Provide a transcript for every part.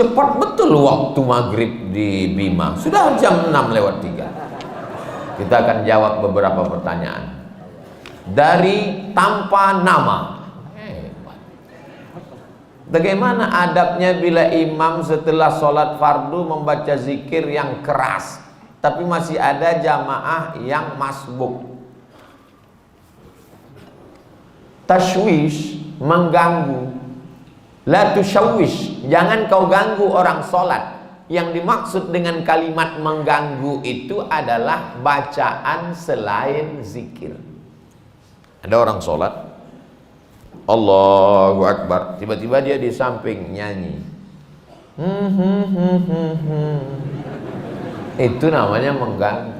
Cepat betul waktu maghrib di Bima. Sudah jam 6:03. Kita akan jawab beberapa pertanyaan dari tanpa nama. Bagaimana adabnya bila imam setelah sholat fardu membaca zikir yang keras, tapi masih ada jamaah yang masbuk? Tashwish, mengganggu. La tushawwish, jangan kau ganggu orang sholat. Yang dimaksud dengan kalimat mengganggu itu adalah bacaan selain zikir. Ada orang sholat, Allahu Akbar, tiba-tiba dia di samping nyanyi. Itu namanya mengganggu.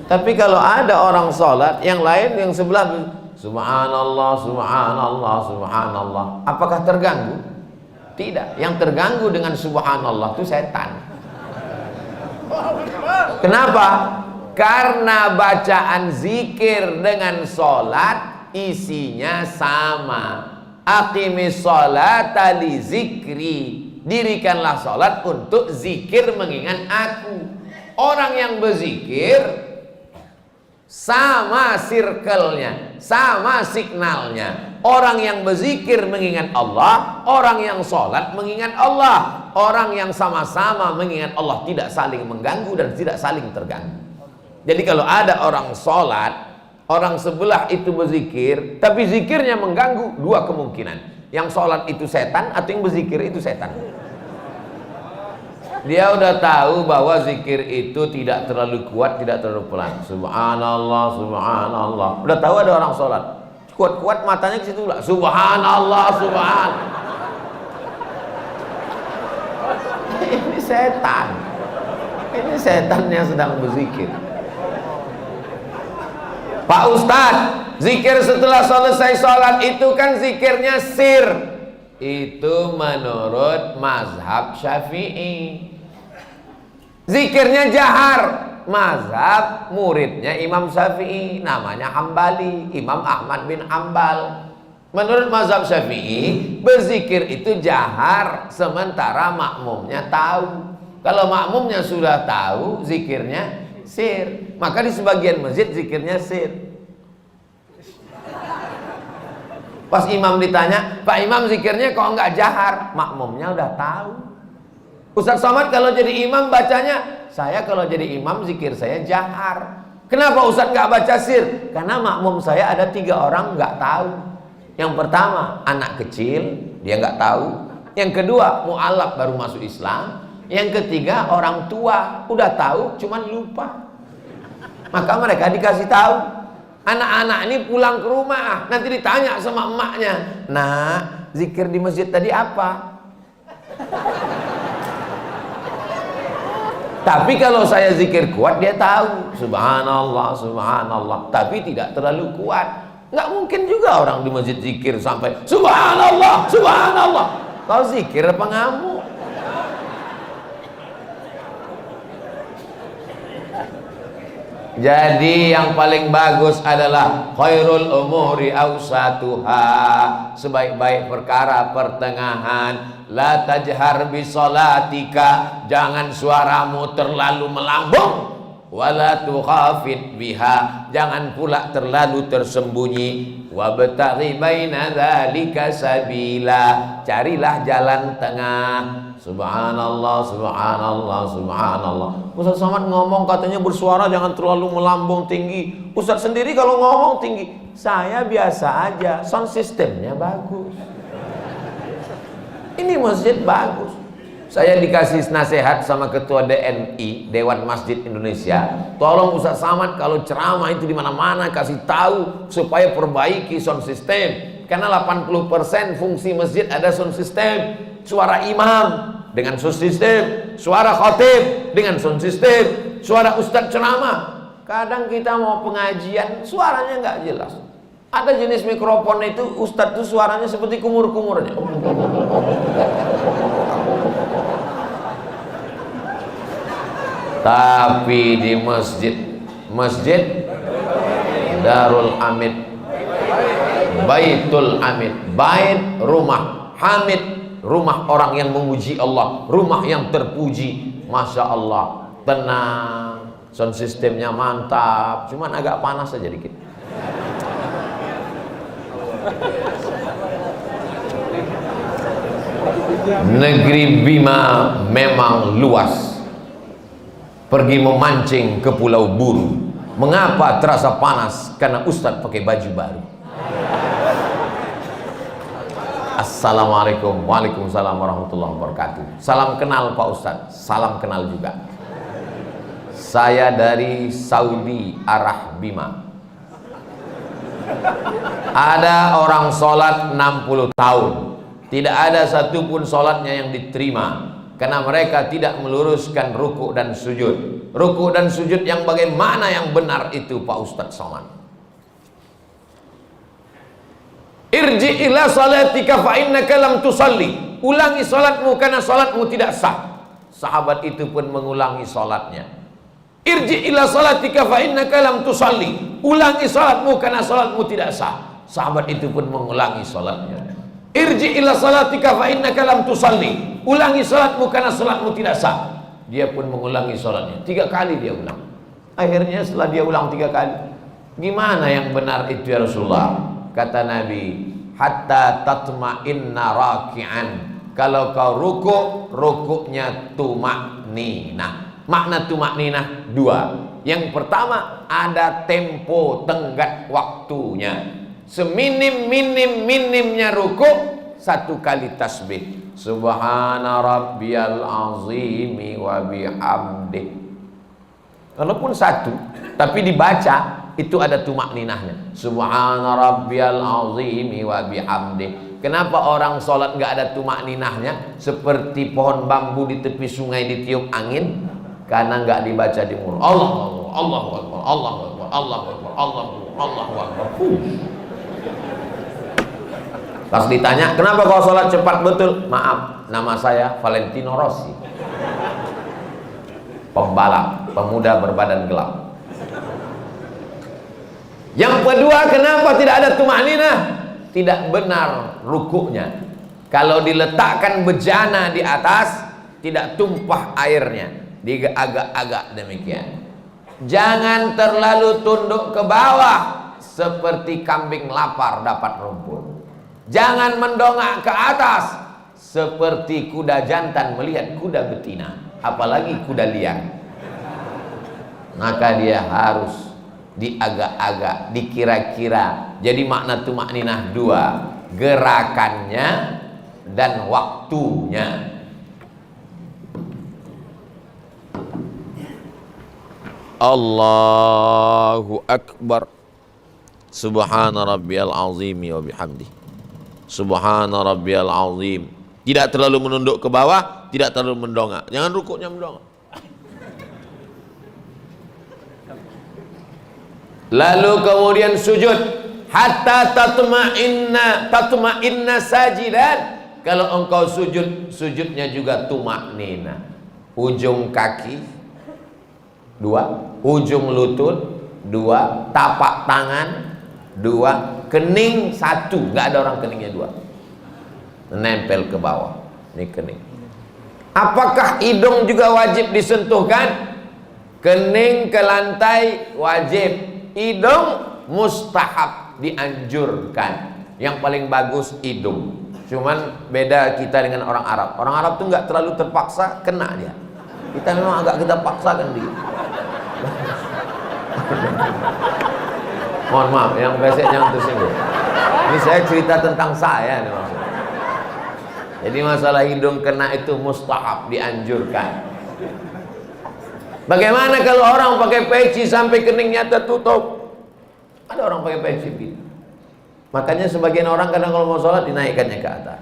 Tapi kalau ada orang sholat, yang lain yang sebelah subhanallah, subhanallah, subhanallah, apakah terganggu? Tidak. Yang terganggu dengan subhanallah itu setan. Kenapa? Karena bacaan zikir dengan sholat isinya sama. Aqimis sholata li zikri, dirikanlah sholat untuk zikir mengingat aku. Orang yang berzikir sama circle-nya, sama signalnya. Orang yang berzikir mengingat Allah, orang yang sholat mengingat Allah. Orang yang sama-sama mengingat Allah tidak saling mengganggu dan tidak saling terganggu. Jadi kalau ada orang sholat, orang sebelah itu berzikir, tapi zikirnya mengganggu, dua kemungkinan. Yang sholat itu setan atau yang berzikir itu setan. Dia udah tahu bahwa zikir itu tidak terlalu kuat, tidak terlalu pelan. Subhanallah, subhanallah. Udah tahu ada orang sholat, kuat-kuat matanya ke situ lah. Subhanallah, subhan. Ini setan. Ini setan yang sedang berzikir. Pak Ustadz, zikir setelah selesai sholat itu kan zikirnya sir. Itu menurut mazhab Syafi'i. Zikirnya jahar, mazhab muridnya Imam Syafi'i, namanya Hambali, Imam Ahmad bin Hambal. Menurut mazhab Syafi'i, berzikir itu jahar sementara makmumnya tahu. Kalau makmumnya sudah tahu, zikirnya sir. Maka di sebagian masjid zikirnya sir. Pas imam ditanya, Pak Imam zikirnya kok enggak jahar? Makmumnya udah tahu. Ustaz Somad kalau jadi imam bacanya, saya kalau jadi imam zikir saya jahar. Kenapa Ustaz enggak baca sir? Karena makmum saya ada 3 orang enggak tahu. Yang pertama anak kecil, dia enggak tahu. Yang kedua mu'alaf baru masuk Islam. Yang ketiga orang tua, udah tahu cuman lupa. Maka mereka dikasih tahu. Anak-anak ini pulang ke rumah, nanti ditanya sama emaknya, nah zikir di masjid tadi apa? Tapi kalau saya zikir kuat, dia tahu subhanallah, subhanallah, tapi tidak terlalu kuat. Nggak mungkin juga orang di masjid zikir sampai subhanallah, subhanallah. Kau zikir apa ngamuk? Jadi yang paling bagus adalah khairul umuri awsatuha, sebaik-baik perkara pertengahan. La tajhar bi sholatika, jangan suaramu terlalu melambung. Wala tukhafit biha, jangan pula terlalu tersembunyi. Wabtaghi baina dzalika sabila, carilah jalan tengah. Subhanallah, subhanallah, subhanallah. Ustaz Somad ngomong katanya bersuara jangan terlalu melambung tinggi. Ustaz sendiri kalau ngomong tinggi, saya biasa aja, sound systemnya bagus. Ini masjid bagus. Saya dikasih nasihat sama ketua DNI, Dewan Masjid Indonesia. Tolong Ustaz Somad kalau ceramah itu di mana-mana kasih tahu supaya perbaiki sound system. Karena 80% fungsi masjid ada sound system. Suara imam dengan sound system, suara khatib dengan sound system, suara ustadz ceramah. Kadang kita mau pengajian suaranya nggak jelas. Ada jenis mikrofon itu ustadz itu suaranya seperti kumur-kumurnya. Tapi di masjid Darul Hamid, Baitul Hamid, bait rumah, Hamid rumah orang yang memuji Allah, rumah yang terpuji. Masya Allah, tenang, sound systemnya mantap, cuman agak panas saja dikit. Negeri Bima memang luas. Pergi memancing ke Pulau Buru. Mengapa terasa panas? Karena Ustadz pakai baju baru. Assalamualaikum. Waalaikumsalam warahmatullahi wabarakatuh. Salam kenal Pak Ustadz. Salam kenal juga. Saya dari Saudi arah Bima. Ada orang sholat 60 tahun, tidak ada satupun sholatnya yang diterima karena mereka tidak meluruskan ruku dan sujud. Ruku dan sujud yang bagaimana yang benar itu Pak Ustadz Somad? Irji ila salatika fa innaka lam tusalli. Ulangi salatmu karena salatmu tidak sah. Sahabat itu pun mengulangi salatnya. Irji ila salatika fa innaka lam tusalli. Ulangi salatmu karena salatmu tidak sah. Sahabat itu pun mengulangi salatnya. Irji ila salatika fa innaka lam tusalli. Ulangi salatmu karena salatmu tidak sah. Dia pun mengulangi salatnya. 3 kali dia ulang. Akhirnya setelah dia ulang 3 kali, gimana yang benar itu ya Rasulullah? Kata Nabi, hatta tatma'inna raki'an. Kalau kau rukuknya tumakninah. Makna tumakninah 2. Yang pertama, ada tempo tenggat waktunya. Seminim-minimnya rukuk 1 kali tasbih. Subhana rabbiyal azimi wa bihamdih. Walaupun 1, tapi dibaca itu ada tumakninahnya. Subhana rabbiyal azimi wa bihamdih. Kenapa orang sholat nggak ada tumakninahnya? Seperti pohon bambu di tepi sungai ditiup angin. Karena nggak dibaca di mulut. Allahu Akbar, Allahu Akbar, Allahu Akbar, Allahu Akbar. Pas ditanya, kenapa kau sholat cepat betul? Maaf, nama saya Valentino Rossi, pembalap, pemuda berbadan gelap. Yang kedua, kenapa tidak ada tumakninah? Tidak benar rukuknya. Kalau diletakkan bejana di atas, tidak tumpah airnya. Diagak-agak demikian. Jangan terlalu tunduk ke bawah seperti kambing lapar dapat rumput. Jangan mendongak ke atas seperti kuda jantan melihat kuda betina, apalagi kuda liar. Maka dia harus diagak-agak, dikira-kira. Jadi makna tumakninah 2, gerakannya dan waktunya. Allahu Akbar. Subhana rabbiyal azimi wa bihamdih. Subhana rabbiyal azim. Tidak terlalu menunduk ke bawah, tidak terlalu mendongak. Jangan rukuknya mendongak. Lalu kemudian sujud hatta tatma'inna sajidan. Kalau engkau sujud, sujudnya juga tumaknina. Ujung kaki 2, ujung lutut 2, tapak tangan 2, kening 1. Nggak ada orang keningnya 2. Menempel ke bawah. Ini kening. Apakah hidung juga wajib disentuhkan? Kening ke lantai wajib. Hidung mustahab, dianjurkan. Yang paling bagus hidung. Cuman beda kita dengan orang Arab. Orang Arab tuh nggak terlalu terpaksa, kena dia. Kita memang agak kita paksakan dia. Mohon maaf, yang besek jangan tersinggung. Ini saya cerita tentang saya nih maksudnya. Jadi masalah hidung kena itu mustahab, dianjurkan. Bagaimana kalau orang pakai peci sampai keningnya tertutup? Ada orang pakai peci gitu. Makanya sebagian orang kadang kalau mau sholat dinaikkannya ke atas.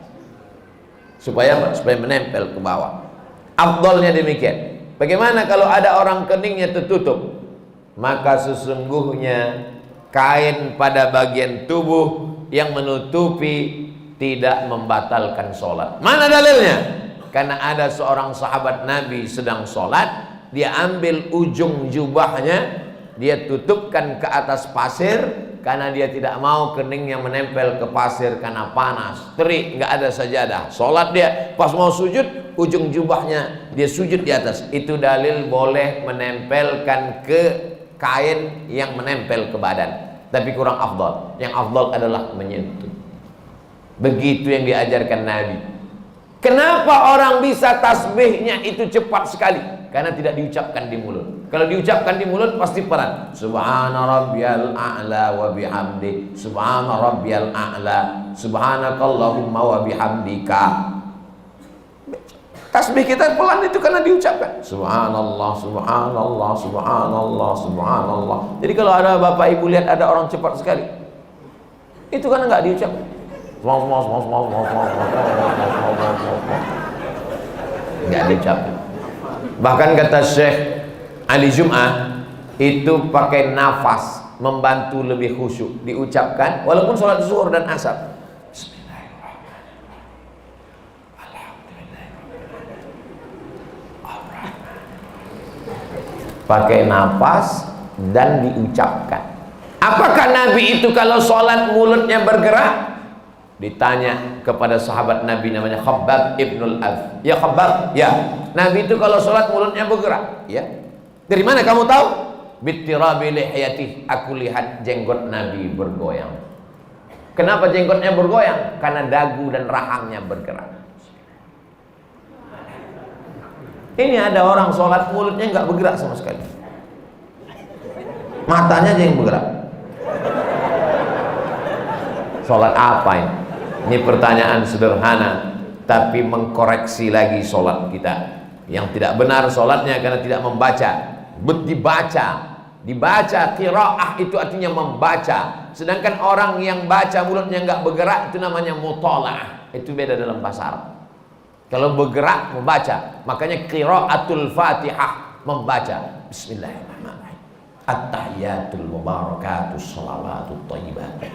Supaya menempel ke bawah. Afdolnya demikian. Bagaimana kalau ada orang keningnya tertutup? Maka sesungguhnya kain pada bagian tubuh yang menutupi tidak membatalkan sholat. Mana dalilnya? Karena ada seorang sahabat Nabi sedang sholat, dia ambil ujung jubahnya, dia tutupkan ke atas pasir, karena dia tidak mau keningnya menempel ke pasir karena panas, terik, nggak ada sajadah. Sholat dia, pas mau sujud, ujung jubahnya dia sujud di atas. Itu dalil boleh menempelkan ke kain yang menempel ke badan, tapi kurang afdal. Yang afdal adalah menyentuh. Begitu yang diajarkan Nabi. Kenapa orang bisa tasbihnya itu cepat sekali? Karena tidak diucapkan di mulut. Kalau diucapkan di mulut pasti pelan. Subhana rabbiyal a'la wa bihamdi. Subhana rabbiyal a'la. Subhanakallahumma wa bihamdika. Tasbih kita pelan itu karena diucapkan. Subhanallah, subhanallah, subhanallah, subhanallah. Jadi kalau ada bapak ibu lihat ada orang cepat sekali, itu karena nggak diucapkan. Nggak diucapkan. Bahkan kata Syekh Ali Jum'ah, itu pakai nafas membantu lebih khusyuk. Diucapkan walaupun sholat zuhur dan asar. Pakai nafas dan diucapkan. Apakah Nabi itu kalau sholat mulutnya bergerak? Ditanya kepada sahabat Nabi namanya Khabbab ibnul Arth. Ya Khabbab, ya Nabi itu kalau sholat mulutnya bergerak. Ya. Dari mana kamu tahu? Bittirabi lihiyatih, aku lihat jenggot Nabi bergoyang. Kenapa jenggotnya bergoyang? Karena dagu dan rahangnya bergerak. Ini ada orang sholat mulutnya nggak bergerak sama sekali, matanya aja yang bergerak. Sholat apa ini? Ini pertanyaan sederhana, tapi mengkoreksi lagi sholat kita. Yang tidak benar sholatnya karena tidak membaca. Dibaca qiraah itu artinya membaca. Sedangkan orang yang baca mulutnya nggak bergerak itu namanya mutola'ah. Itu beda dalam bahasa Arab. Kalau bergerak membaca, makanya qiraatul Fatihah membaca. Bismillahirrahmanirrahim. At-tahiyatul mubarakatus shalawatut thayyibat.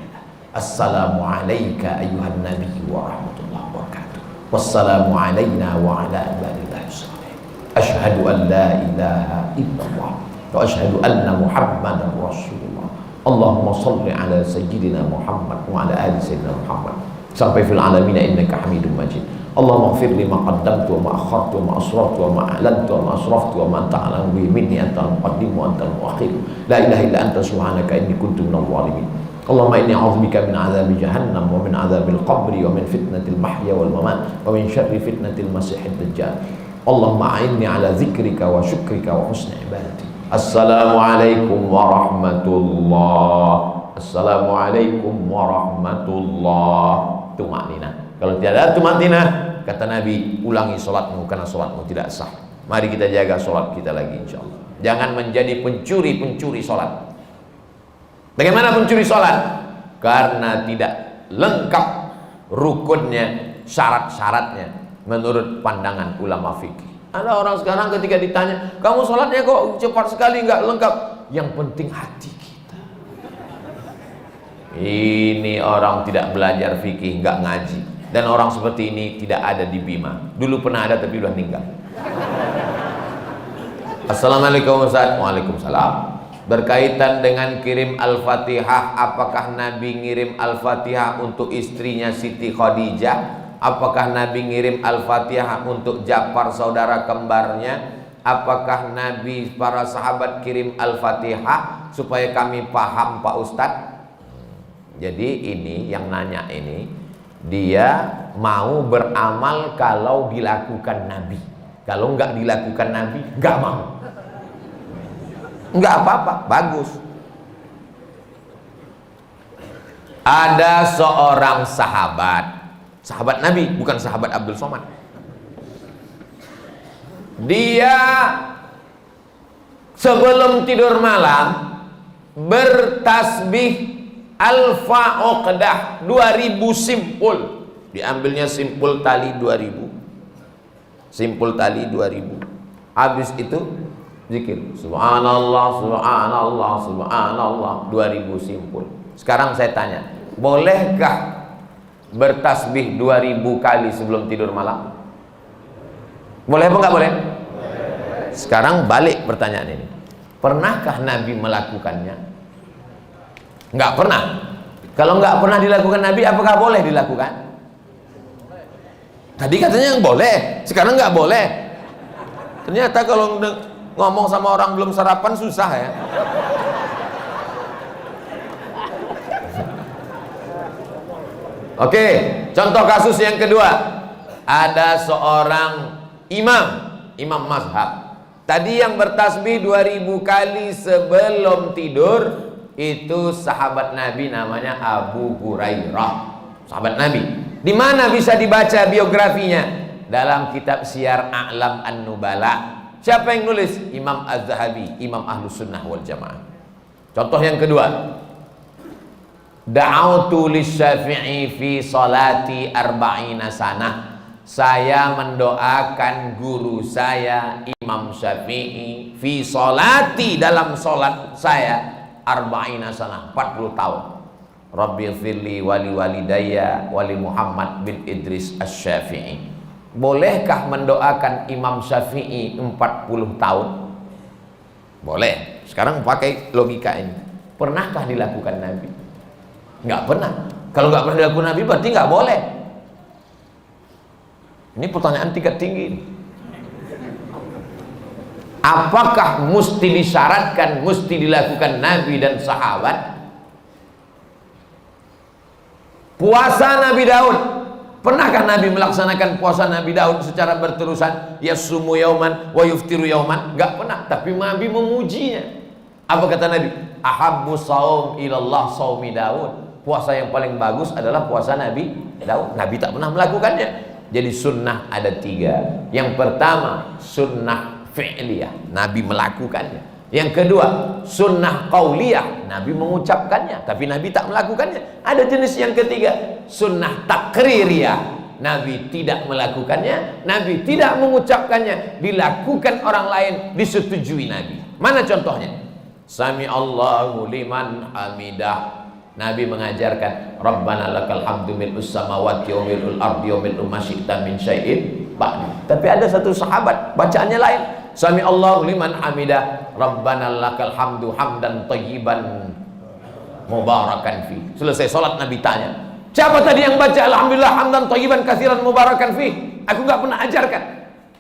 Assalamu alayka ayyuhan nabi wa rahmatullahi wa barakatuh. Wassalamu alayna wa ala ibadillahi sholihin. Asyhadu an la ilaha illallah wa asyhadu anna Muhammadan rasulullah. Allahumma shalli ala sayyidina Muhammad wa ala ali sayyidina Muhammad sampai fil alamin innaka Hamidum Majid. Allahumma ighfir li ma qaddamtu wa ma akhartu wa ma asrartu wa ma a'lantu wa ma asraftu wa ma anta a'lamu bihi minni antal muqaddim wa antal muakhir. La ilaha illa anta subhanaka inni kuntu minadh dhalimin. Allahumma inni a'udzubika min 'adzabi jahannam wa min 'adzabil qabri wa min fitnatil mahya wal mamat wa min syarri fitnatil masiihid dajjal. Allahumma a'inni 'ala dzikrika wa syukrika wa husni ibadati. Assalamualaikum warahmatullahi. Assalamualaikum warahmatullahi. Tumanina. Kalau tidak ada tumanina, kata Nabi, ulangi sholatmu karena sholatmu tidak sah. Mari kita jaga sholat kita lagi insyaallah. Jangan menjadi pencuri sholat. Bagaimana pencuri sholat? Karena tidak lengkap rukunnya, syarat-syaratnya menurut pandangan ulama fikih. Ada orang sekarang ketika ditanya, kamu sholatnya kok cepat sekali, nggak lengkap. Yang penting hati kita. Ini orang tidak belajar fikih, nggak ngaji. Dan orang seperti ini tidak ada di Bima. Dulu pernah ada tapi udah meninggal. Assalamualaikum Ustaz. Waalaikumsalam. Berkaitan dengan kirim Al-Fatihah, apakah Nabi ngirim Al-Fatihah untuk istrinya Siti Khadijah? Apakah Nabi ngirim Al-Fatihah untuk Ja'far saudara kembarnya? Apakah Nabi para sahabat kirim Al-Fatihah? Supaya kami paham Pak Ustadz. Jadi ini yang nanya ini, dia mau beramal kalau dilakukan Nabi. Kalau nggak dilakukan Nabi, nggak mau. Nggak apa-apa, bagus. Ada seorang sahabat Nabi, bukan sahabat Abdul Somad. Dia sebelum tidur malam bertasbih alfa uqdah 2000 simpul. Diambilnya simpul tali 2000. Simpul tali 2000. Habis itu zikir subhanallah subhanallah subhanallah 2000 simpul. Sekarang saya tanya, bolehkah bertasbih 2000 kali sebelum tidur malam? Boleh apa enggak boleh? Sekarang balik pertanyaan ini. Pernahkah Nabi melakukannya? Nggak pernah. Kalau nggak pernah dilakukan Nabi, apakah boleh dilakukan? Tadi katanya yang boleh, sekarang nggak boleh. Ternyata kalau ngomong sama orang belum sarapan susah ya. Oke, contoh kasus yang kedua. Ada seorang imam mazhab. Tadi yang bertasbih 2000 kali sebelum tidur itu sahabat Nabi, namanya Abu Hurairah. Sahabat Nabi. Di mana bisa dibaca biografinya? Dalam kitab Syiar A'lam An-Nubala. Siapa yang nulis? Imam Az-Zahabi, Imam Ahlus Sunnah wal Jamaah. Contoh yang kedua. Da'autu lisyafi'i fi salati arba'ina sanah. Saya mendoakan guru saya Imam Syafi'i fi salati, dalam salat saya arba'ina sanah, 40 tahun. Rabbi firli wali walidayya wali Muhammad bin Idris Asy-Syafi'i. Bolehkah mendoakan Imam Syafi'i 40 tahun? Boleh. Sekarang pakai logika ini. Pernahkah dilakukan Nabi? Nggak pernah. Kalau nggak pernah dilakukan Nabi berarti nggak boleh. Ini pertanyaan tingkat tinggi. Apakah mesti disyaratkan, mesti dilakukan Nabi dan sahabat? Puasa Nabi Daud, pernahkah Nabi melaksanakan puasa Nabi Daud secara berterusan? Yasumu yauman wa yuftiru yauman? Nggak pernah. Tapi Nabi memujinya. Apa kata Nabi? Ahabbu saum ilallah saumi Daud. Puasa yang paling bagus adalah puasa Nabi Daud. Nabi tak pernah melakukannya. Jadi sunnah ada 3. Yang pertama sunnah fi'liyah, Nabi melakukannya. Yang kedua sunnah qauliyah, Nabi mengucapkannya tapi Nabi tak melakukannya. Ada jenis yang ketiga, sunnah takririyah, Nabi tidak melakukannya, Nabi tidak mengucapkannya, dilakukan orang lain, disetujui Nabi. Mana contohnya? Sami Allahu liman hamidah, Nabi mengajarkan Rabbana lakal hamdu mil'us samawati wa mil'ul ardi wa mil'u ma syi'ta min syai'in ba'di. Tapi ada satu sahabat bacaannya lain. Sami Allahu liman hamidah, Rabbana lakal hamdu hamdan thayyiban mubarakan fi. Selesai salat Nabi tanya, siapa tadi yang baca alhamdulillah hamdan thayyiban katsiran mubarakan fi? Aku enggak pernah ajarkan.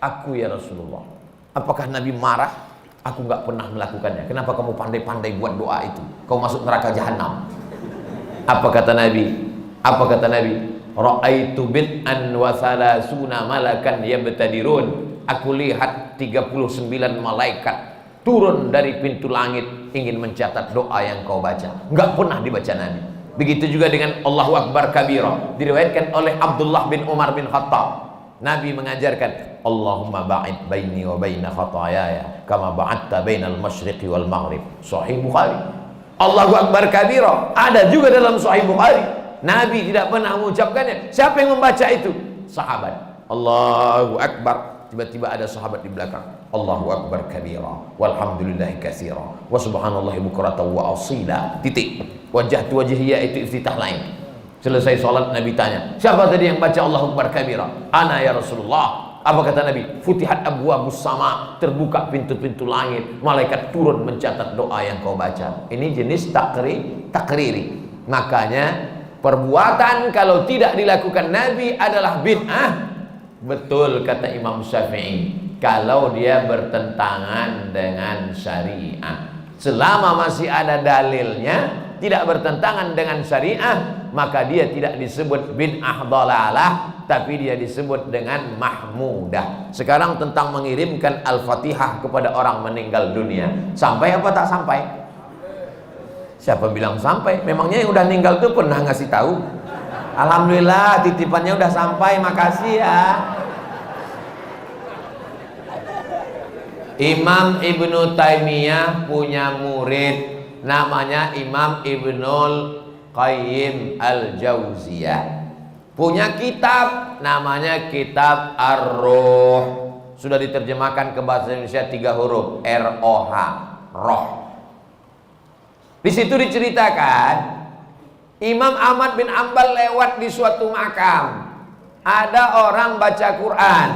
Aku ya Rasulullah. Apakah Nabi marah? Aku enggak pernah melakukannya. Kenapa kamu pandai-pandai buat doa itu? Kau masuk neraka jahanam. Apa kata Nabi? Apa kata Nabi? Ra'aitu bid'an wa salasuna malakan yabtadirun. Aku lihat 39 malaikat turun dari pintu langit ingin mencatat doa yang kau baca. Enggak pernah dibaca Nabi. Begitu juga dengan Allahu Akbar kabira. Diriwayatkan oleh Abdullah bin Umar bin Khattab. Nabi mengajarkan Allahumma ba'id baini wa baina khatayaya kama ba'adta bainal masyriqi wal maghrib. Sahih Bukhari. Allahu Akbar kabira ada juga dalam Sahih Bukhari. Nabi tidak pernah mengucapkannya. Siapa yang membaca itu? Sahabat. Allahu Akbar. Tiba-tiba ada sahabat di belakang. Allahu Akbar kabira walhamdulillahi katsira wa subhanallahi bukratan wa asila. Titik. Wajah tu wajhiyya itu iftitah lain. Selesai salat Nabi tanya, siapa tadi yang baca Allahu Akbar kabira? Ana ya Rasulullah. Apa kata Nabi? Futihat abwabus sama, terbuka pintu-pintu langit, malaikat turun mencatat doa yang kau baca. Ini jenis takriri. Makanya perbuatan kalau tidak dilakukan Nabi adalah bid'ah. Betul kata Imam Syafi'i, kalau dia bertentangan dengan syariah. Selama masih ada dalilnya, tidak bertentangan dengan syariah, maka dia tidak disebut bid'ah dhalalah, tapi dia disebut dengan mahmudah. Sekarang tentang mengirimkan Al-Fatihah kepada orang meninggal dunia, sampai apa tak sampai? Siapa bilang sampai? Memangnya yang udah meninggal tuh pernah ngasih tahu? Alhamdulillah titipannya udah sampai, makasih ya. Imam Ibnu Taimiyah punya murid namanya Imam Ibnul Qayyim Al-Jauziyah. Punya kitab namanya Kitab Ar-Ruh. Sudah diterjemahkan ke bahasa Indonesia 3 huruf, R-O-H, roh. Di situ diceritakan Imam Ahmad bin Ambal lewat di suatu makam. Ada orang baca Quran.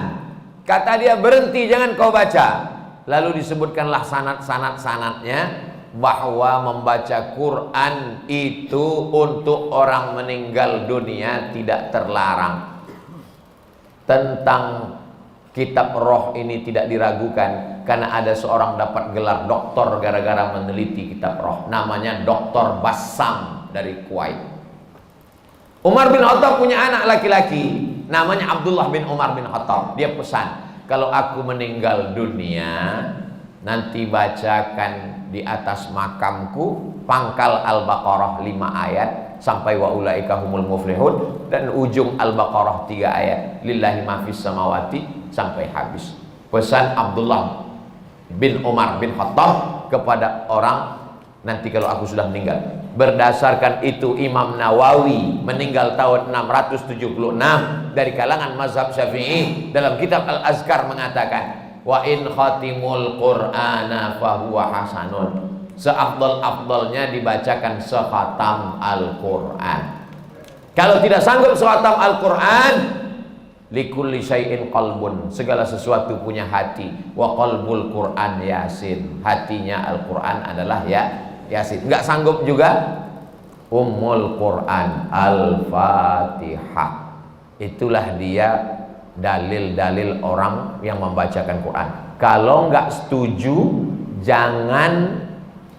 Kata dia, berhenti, jangan kau baca. Lalu disebutkanlah sanad-sanadnya. bahwa membaca Quran itu untuk orang meninggal dunia tidak terlarang. Tentang kitab roh ini tidak diragukan, karena ada seorang dapat gelar doktor gara-gara meneliti kitab roh, namanya Dr. Bassam dari Kuwait. Umar bin Khattab punya anak laki-laki namanya Abdullah bin Umar bin Khattab. Dia pesan, kalau aku meninggal dunia, nanti bacakan di atas makamku pangkal Al-Baqarah 5 ayat sampai wa ulaika humul muflihun, dan ujung Al-Baqarah 3 ayat lillahi ma fis samawati sampai habis. Pesan Abdullah bin Umar bin Khattab kepada orang, nanti kalau aku sudah meninggal. Berdasarkan itu Imam Nawawi meninggal tahun 676 dari kalangan mazhab Syafi'i, dalam kitab Al-Azkar mengatakan, wa in khatimul qur'ana fahuwa hasanun, seafdal-afdalnya dibacakan sekhatam Al-Qur'an. Kalau tidak sanggup sekhatam Al-Qur'an, likulli syai'in qalbun, segala sesuatu punya hati, wa qalbul Qur'an Yasin, hatinya Al-Qur'an adalah Yasin. Enggak sanggup juga Ummul Qur'an Al-Fatihah. Itulah dia dalil-dalil orang yang membacakan Quran. Kalau nggak setuju, jangan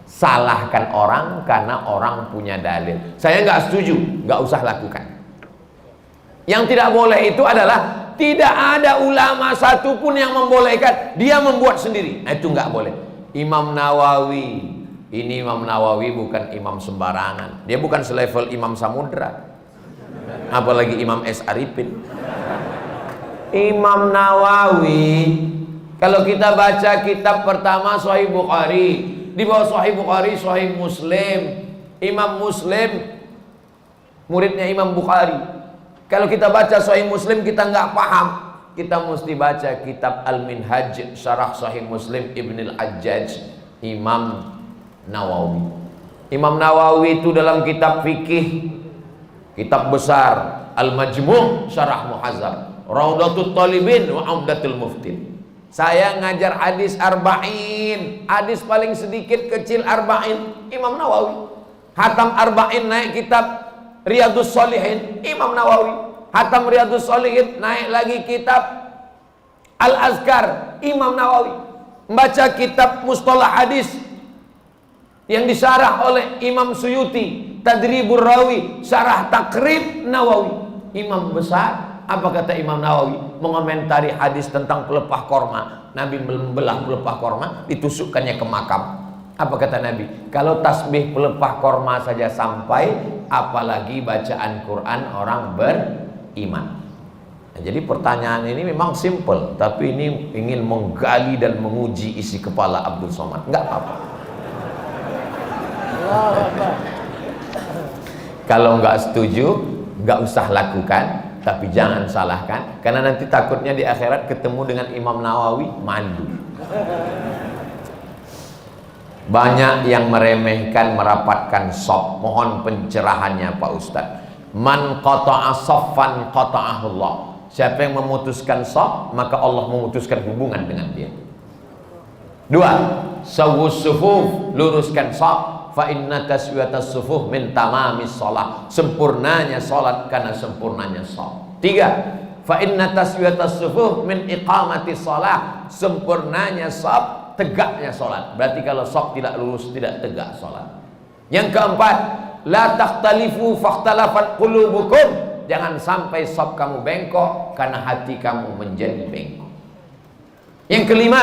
salahkan orang karena orang punya dalil. Saya nggak setuju, nggak usah lakukan. Yang tidak boleh itu adalah tidak ada ulama satupun yang membolehkan, dia membuat sendiri. Nah, itu nggak boleh. Imam Nawawi, ini Imam Nawawi bukan imam sembarangan. Dia bukan selevel Imam Samudra, apalagi Imam S. Arifin. Imam Nawawi, kalau kita baca kitab pertama Sahih Bukhari, di bawah Sahih Bukhari Sahih Muslim. Imam Muslim muridnya Imam Bukhari. Kalau kita baca Sahih Muslim kita nggak paham, kita mesti baca kitab Al-Minhaj Syarah Sahih Muslim Ibn Al-Hajjaj Imam Nawawi. Imam Nawawi itu dalam kitab fikih, kitab besar Al-Majmu' Syarah Muhazzab, Raudatul Talibin wa Umdatul Muftin. Saya ngajar hadis arba'in, hadis paling sedikit kecil arba'in, Imam Nawawi. Hatam arba'in naik kitab Riyadus Shalihin, Imam Nawawi. Hatam Riyadus Shalihin naik lagi kitab Al-Azkar, Imam Nawawi. Membaca kitab Mustalah Hadis yang disyarah oleh Imam Suyuti, Tadribur Rawi, Syarah Takrib Nawawi. Imam besar. Apa kata Imam Nawawi mengomentari hadis tentang pelepah korma? Nabi membelah pelepah korma, ditusukkannya ke makam. Apa kata Nabi? Kalau tasbih pelepah korma saja sampai, apalagi bacaan Quran orang beriman. Nah, jadi pertanyaan ini memang simple, tapi ini ingin menggali dan menguji isi kepala Abdul Somad. Enggak apa-apa. Kalau enggak setuju, enggak usah lakukan. Tapi jangan salahkan, karena nanti takutnya di akhirat ketemu dengan Imam Nawawi mandu. Banyak yang meremehkan merapatkan shaf. Mohon pencerahannya Pak Ustadz. Man qata'a shaffan qata'ahullah. Siapa yang memutuskan shaf, maka Allah memutuskan hubungan dengan dia. 2. Sawwus sufuf, luruskan shaf. Fa inna taswiyatas sufuf min tamamis shalah. Sempurnanya salat karena sempurnanya shaf. 3. Fa inna taswiyatas sufuf min iqamati shalah. Sempurnanya shaf, tegaknya salat. Berarti kalau shaf tidak lurus, tidak tegak salat. Yang keempat, la takhtalifu fakhtalafat qulubukum. Jangan sampai shaf kamu bengkok karena hati kamu menjadi bengkok. Yang kelima,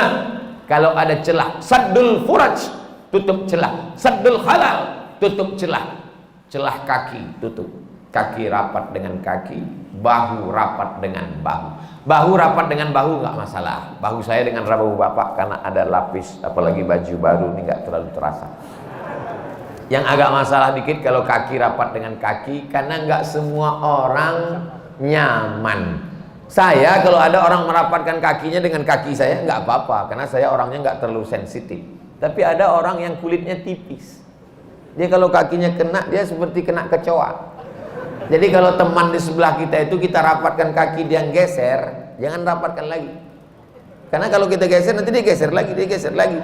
kalau ada celah, saddul furaj, tutup celah. Saddul halal, tutup celah. Celah kaki, tutup. Kaki rapat dengan kaki, bahu rapat dengan bahu. Bahu rapat dengan bahu nggak masalah. Bahu saya dengan bahu bapak karena ada lapis, apalagi baju baru ini nggak terlalu terasa. Yang agak masalah dikit kalau kaki rapat dengan kaki, karena nggak semua orang nyaman. Saya kalau ada orang merapatkan kakinya dengan kaki saya nggak apa-apa, karena saya orangnya nggak terlalu sensitif. Tapi ada orang yang kulitnya tipis, dia kalau kakinya kena, dia seperti kena kecoa. Jadi kalau teman di sebelah kita itu kita rapatkan kaki, dia geser, jangan rapatkan lagi. Karena kalau kita geser nanti dia geser lagi, dia geser lagi.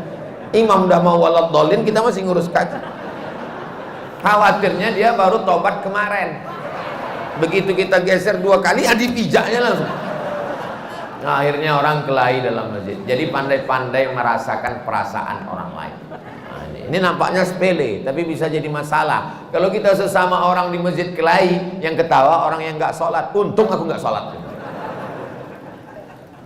Imam udah mau waladhdallin, kita masih ngurus kaki. Khawatirnya dia baru tobat kemarin. Begitu kita geser 2 kali, dipijaknya langsung. Nah, akhirnya orang kelahi dalam masjid. Jadi pandai-pandai merasakan perasaan orang lain. Nah, ini nampaknya sepele, tapi bisa jadi masalah. Kalau kita sesama orang di masjid kelahi, yang ketawa orang yang nggak sholat. Untung aku nggak sholat.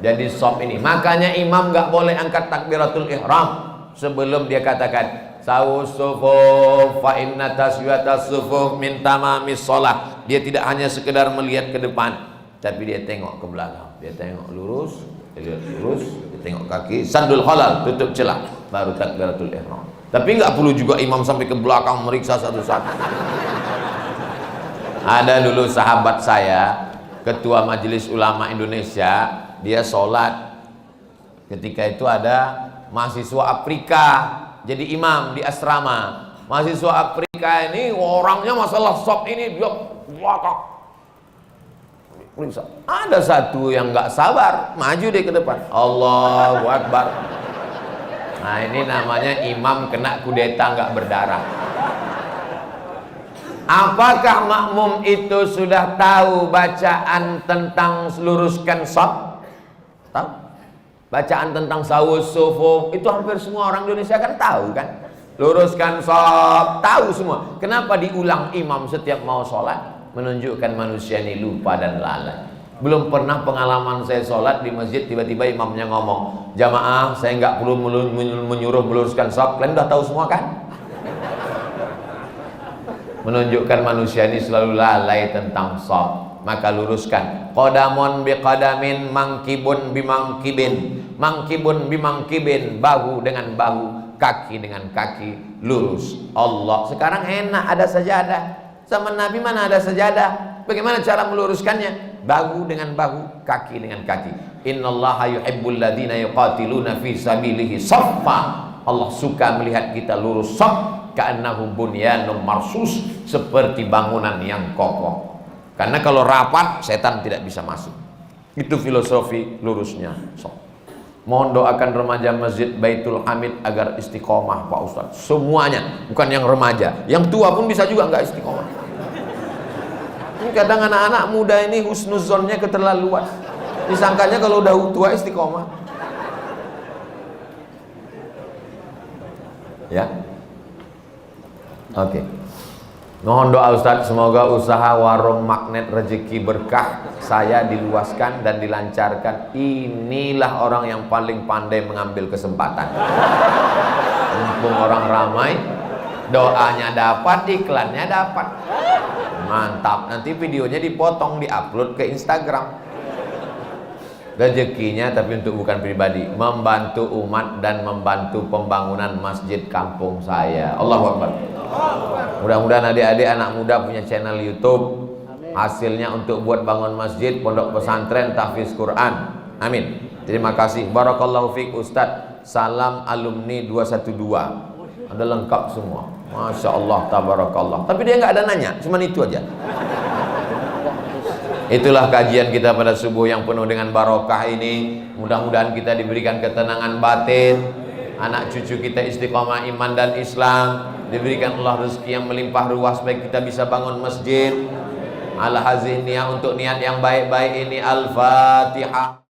Jadi sop ini. Makanya imam nggak boleh angkat takbiratul ihram sebelum dia katakan sawus sufuf fa inna taswiyatas sufuf min tamamis sholat. Dia tidak hanya sekedar melihat ke depan, tapi dia tengok ke belakang. Dia tengok lurus, dia tengok kaki, sandul halal, tutup celah, baru takbiratul ihram. Tapi nggak perlu juga imam sampai ke belakang meriksa satu-satu. Ada dulu sahabat saya, ketua Majelis Ulama Indonesia, dia sholat. Ketika itu ada mahasiswa Afrika jadi imam di asrama. Mahasiswa Afrika ini orangnya masalah sop ini dia belakang. Ada satu yang nggak sabar, maju deh ke depan. Allahu Akbar. Nah, ini namanya imam kena kudeta nggak berdarah. Apakah makmum itu sudah tahu bacaan tentang luruskan shaf? Tahu? Bacaan tentang sawus sufuf itu hampir semua orang Indonesia kan tahu kan? Luruskan shaf, tahu semua. Kenapa diulang imam setiap mau sholat? Menunjukkan manusia ini lupa dan lalai. Belum pernah pengalaman saya sholat di masjid tiba-tiba imamnya ngomong, jamaah saya nggak perlu menyuruh meluruskan shaf, kalian udah tahu semua kan? Menunjukkan manusia ini selalu lalai tentang shaf. Maka luruskan. Qadamun biqadamin, mangkibun bimangkibin, mangkibun bimangkibin, bahu dengan bahu, kaki dengan kaki, lurus. Allah sekarang enak ada sajadah. Zaman Nabi mana ada sajadah? Bagaimana cara meluruskannya? Bahu dengan bahu, kaki dengan kaki. Innallaha yuhibbul ladzina yuqatiluna fi sabilihi shaffa. Allah suka melihat kita lurus shaf, ka'annahum bunyanun marsus, seperti bangunan yang kokoh. Karena kalau rapat setan tidak bisa masuk. Itu filosofi lurusnya shaf. Mohon doakan remaja Masjid Baitul Hamid agar istiqomah Pak Ustadz. Semuanya, bukan yang remaja, yang tua pun bisa juga nggak istiqomah. Ini kadang anak-anak muda ini husnuzonnya keterlaluan. Disangkanya kalau udah tua istiqomah. Ya, oke. Mohon doa Ustadz, semoga usaha warung magnet rezeki berkah saya diluaskan dan dilancarkan. Inilah orang yang paling pandai mengambil kesempatan. Mumpung orang ramai, doanya dapat, iklannya dapat. Mantap, nanti videonya dipotong, diupload ke Instagram. Rezekinya tapi untuk bukan pribadi, membantu umat dan membantu pembangunan masjid kampung saya. Allahu Akbar. Mudah-mudahan adik-adik anak muda punya channel YouTube. Hasilnya untuk buat bangun masjid, pondok pesantren, tahfiz Quran. Amin. Terima kasih. Barakallahu fiik Ustadz. Salam alumni 212. Ada lengkap semua. Masya Allah, tabarakallah. Tapi dia nggak ada nanya, cuman itu aja. Itulah kajian kita pada subuh yang penuh dengan barokah ini. Mudah-mudahan kita diberikan ketenangan batin, anak cucu kita istiqomah iman dan Islam, diberikan Allah rezeki yang melimpah ruah supaya kita bisa bangun masjid. Ala hazih niat, untuk niat yang baik-baik ini. Al-Fatihah.